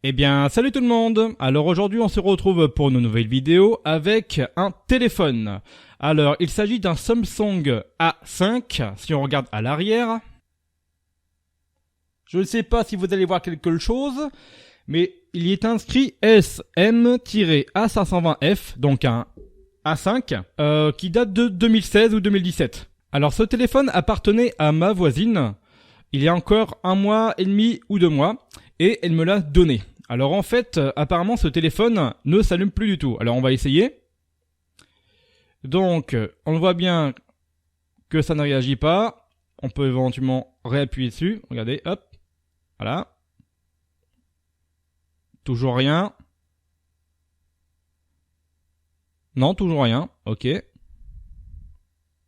Eh bien, salut tout le monde. Alors aujourd'hui, on se retrouve pour une nouvelle vidéo avec un téléphone. Alors, il s'agit d'un Samsung A5, si on regarde à l'arrière. Je ne sais pas si vous allez voir quelque chose, mais il y est inscrit SM-A520F, donc un A5, qui date de 2016 ou 2017. Alors, ce téléphone appartenait à ma voisine, il y a encore 1 mois et demi ou 2 mois, et elle me l'a donné. Alors en fait, apparemment ce téléphone ne s'allume plus du tout. Alors on va essayer. Donc, on voit bien que ça ne réagit pas. On peut éventuellement réappuyer dessus. Regardez, hop. Voilà. Toujours rien. Non, toujours rien. Ok.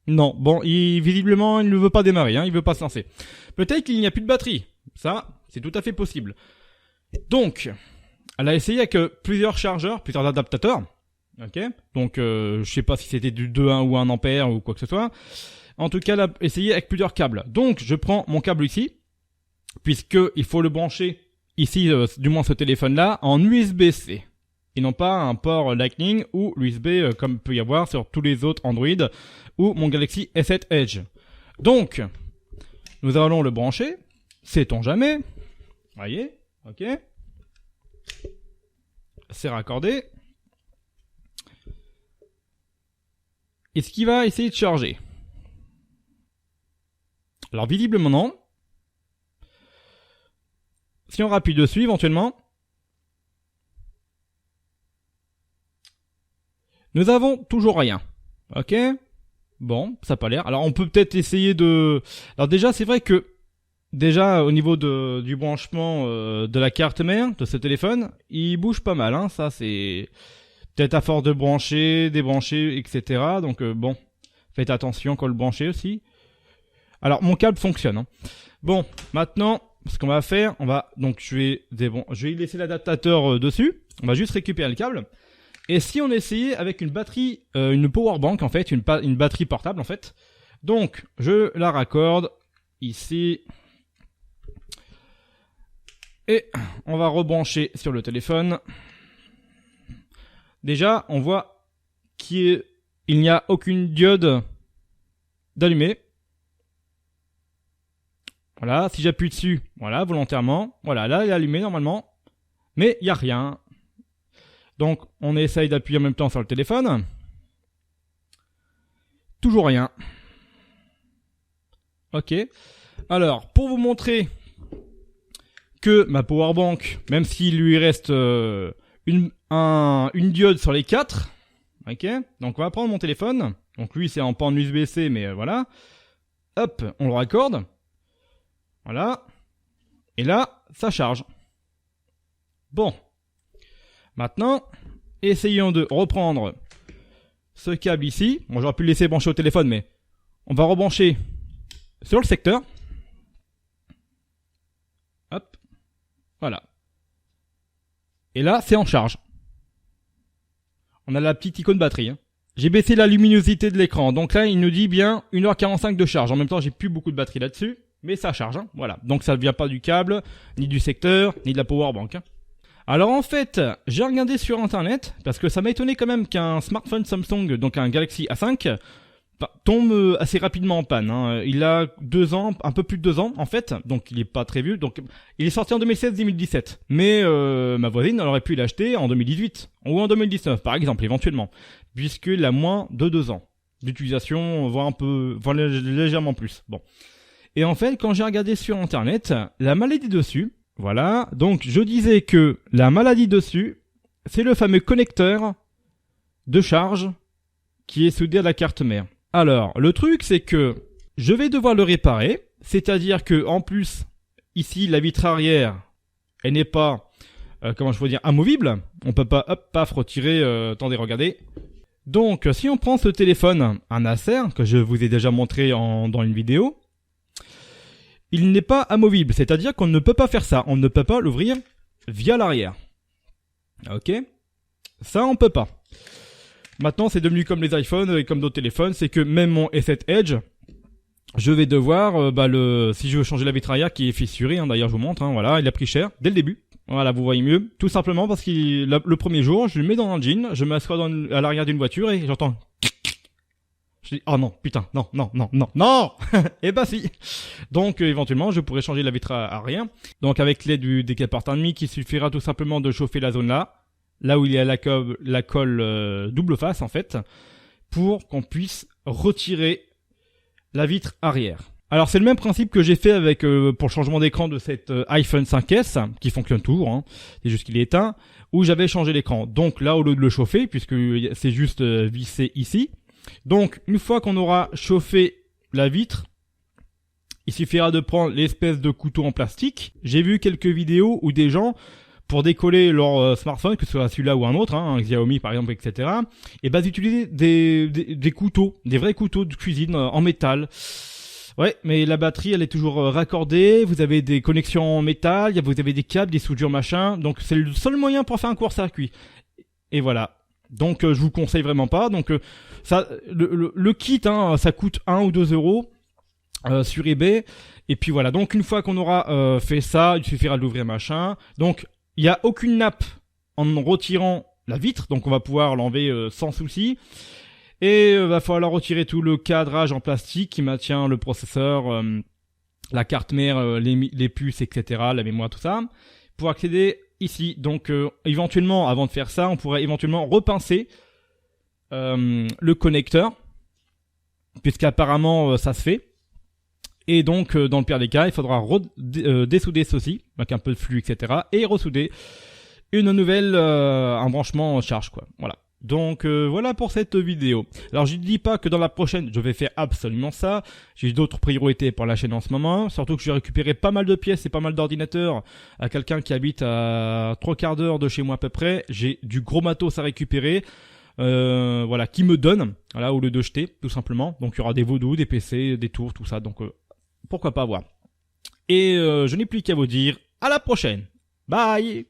Non, bon, visiblement, il ne veut pas démarrer, hein, il veut pas se lancer. Peut-être qu'il n'y a plus de batterie. Ça, c'est tout à fait possible. Donc, elle a essayé avec plusieurs chargeurs, plusieurs adaptateurs. Ok. Donc, je sais pas si c'était du 2,1 ou 1 ampère ou quoi que ce soit. En tout cas, elle a essayé avec plusieurs câbles. Donc, je prends mon câble ici, puisque il faut le brancher ici, du moins ce téléphone-là, en USB-C. Et non pas un port Lightning ou l'USB comme peut y avoir sur tous les autres Android ou mon Galaxy S7 Edge. Donc, nous allons le brancher. Sait-on jamais. Voyez. Ok. C'est raccordé. Est-ce qu'il va essayer de charger? Alors visiblement non. Si on rappuie dessus éventuellement, nous avons toujours rien. Ok. Bon, ça n'a pas l'air. Alors on peut peut-être essayer de... Alors déjà c'est vrai que déjà, au niveau du branchement de la carte mère de ce téléphone, il bouge pas mal, hein. Ça, c'est peut-être à force de brancher, débrancher, etc. Donc, bon, faites attention quand le branchez aussi. Alors, mon câble fonctionne, hein. Bon, maintenant, ce qu'on va faire, donc, je vais y laisser l'adaptateur dessus. On va juste récupérer le câble. Et si on essayait avec une batterie, une power bank, en fait, une batterie portable, en fait. Donc, je la raccorde ici. Et on va rebrancher sur le téléphone. Déjà, on voit qu'il n'y a aucune diode d'allumée. Voilà, si j'appuie dessus, voilà, volontairement. Voilà, là, il est allumé normalement. Mais il n'y a rien. Donc, on essaye d'appuyer en même temps sur le téléphone. Toujours rien. Ok. Alors, pour vous montrer que ma powerbank, même s'il lui reste une diode sur les 4, ok, donc on va prendre mon téléphone, donc lui c'est pas en USB-C mais voilà, hop, on le raccorde, voilà, et là, ça charge. Bon, maintenant, essayons de reprendre ce câble ici, bon j'aurais pu le laisser brancher au téléphone mais on va rebrancher sur le secteur. Hop. Voilà. Et là, c'est en charge. On a la petite icône batterie. Hein. J'ai baissé la luminosité de l'écran. Donc là, il nous dit bien 1h45 de charge. En même temps, j'ai plus beaucoup de batterie là-dessus. Mais ça charge. Hein. Voilà. Donc ça ne vient pas du câble, ni du secteur, ni de la powerbank. Hein. Alors en fait, j'ai regardé sur internet, parce que ça m'a étonné quand même qu'un smartphone Samsung, donc un Galaxy A5, tombe assez rapidement en panne. Hein. Il a 2 ans, un peu plus de 2 ans en fait, donc il est pas très vieux. Donc il est sorti en 2016-2017. Mais ma voisine, elle aurait pu l'acheter en 2018 ou en 2019 par exemple, éventuellement, puisqu'il a moins de 2 ans d'utilisation, voire légèrement plus. Bon. Et en fait, quand j'ai regardé sur internet, la maladie dessus, voilà. Donc je disais que la maladie dessus, c'est le fameux connecteur de charge qui est soudé à la carte mère. Alors, le truc, c'est que je vais devoir le réparer. C'est-à-dire que, en plus, ici, la vitre arrière, elle n'est pas, amovible. On peut pas, hop, paf, retirer, attendez, regardez. Donc, si on prend ce téléphone, un Acer, que je vous ai déjà montré dans une vidéo, il n'est pas amovible. C'est-à-dire qu'on ne peut pas faire ça. On ne peut pas l'ouvrir via l'arrière. Ok? Ça, on peut pas. Maintenant, c'est devenu comme les iPhones et comme d'autres téléphones, c'est que même mon S7 Edge, je vais devoir, si je veux changer la vitre arrière qui est fissurée, hein, d'ailleurs je vous montre, hein, voilà, il a pris cher dès le début. Voilà, vous voyez mieux. Tout simplement parce que le premier jour, je le mets dans un jean, je m'assois à l'arrière d'une voiture et j'entends... Je dis, oh non, putain, non, non, non, non, non. Et bah si. Donc éventuellement, je pourrais changer la vitre arrière. Donc avec l'aide des capoteurs thermiques, il suffira tout simplement de chauffer la zone là où il y a la colle double face en fait, pour qu'on puisse retirer la vitre arrière. Alors c'est le même principe que j'ai fait avec pour le changement d'écran de cette iPhone 5S, qui fonctionne toujours, hein, c'est juste qu'il est éteint, où j'avais changé l'écran. Donc là, au lieu de le chauffer, puisque c'est juste vissé ici, donc une fois qu'on aura chauffé la vitre, il suffira de prendre l'espèce de couteau en plastique. J'ai vu quelques vidéos où des gens, pour décoller leur smartphone, que ce soit celui-là ou un autre, hein, un Xiaomi par exemple, etc., et bah d'utiliser des couteaux, des vrais couteaux de cuisine en métal. Ouais, mais la batterie, elle est toujours raccordée, vous avez des connexions en métal, vous avez des câbles, des soudures, machin, donc c'est le seul moyen pour faire un court-circuit. Et voilà. Donc je vous conseille vraiment pas. Donc ça, le kit, hein, ça coûte 1 ou 2 euros sur eBay. Et puis voilà, donc une fois qu'on aura fait ça, il suffira de l'ouvrir, machin. Donc il n'y a aucune nappe en retirant la vitre, donc on va pouvoir l'enlever sans souci. Et va falloir retirer tout le cadrage en plastique qui maintient le processeur, la carte mère, les puces, etc., la mémoire, tout ça, pour accéder ici. Donc éventuellement, avant de faire ça, on pourrait éventuellement repincer le connecteur, puisqu'apparemment ça se fait. Et donc dans le pire des cas, il faudra dessouder ceci, avec un peu de flux, etc., et ressouder une nouvelle un branchement en charge, quoi. Voilà. Donc voilà pour cette vidéo. Alors je ne dis pas que dans la prochaine je vais faire absolument ça. J'ai d'autres priorités pour la chaîne en ce moment. Surtout que j'ai récupéré pas mal de pièces et pas mal d'ordinateurs à quelqu'un qui habite à 3/4 d'heure de chez moi à peu près. J'ai du gros matos à récupérer. Voilà, qui me donne, voilà, au lieu de jeter, tout simplement. Donc il y aura des vaudous, des PC, des tours, tout ça. Donc pourquoi pas voir. Et je n'ai plus qu'à vous dire à la prochaine. Bye.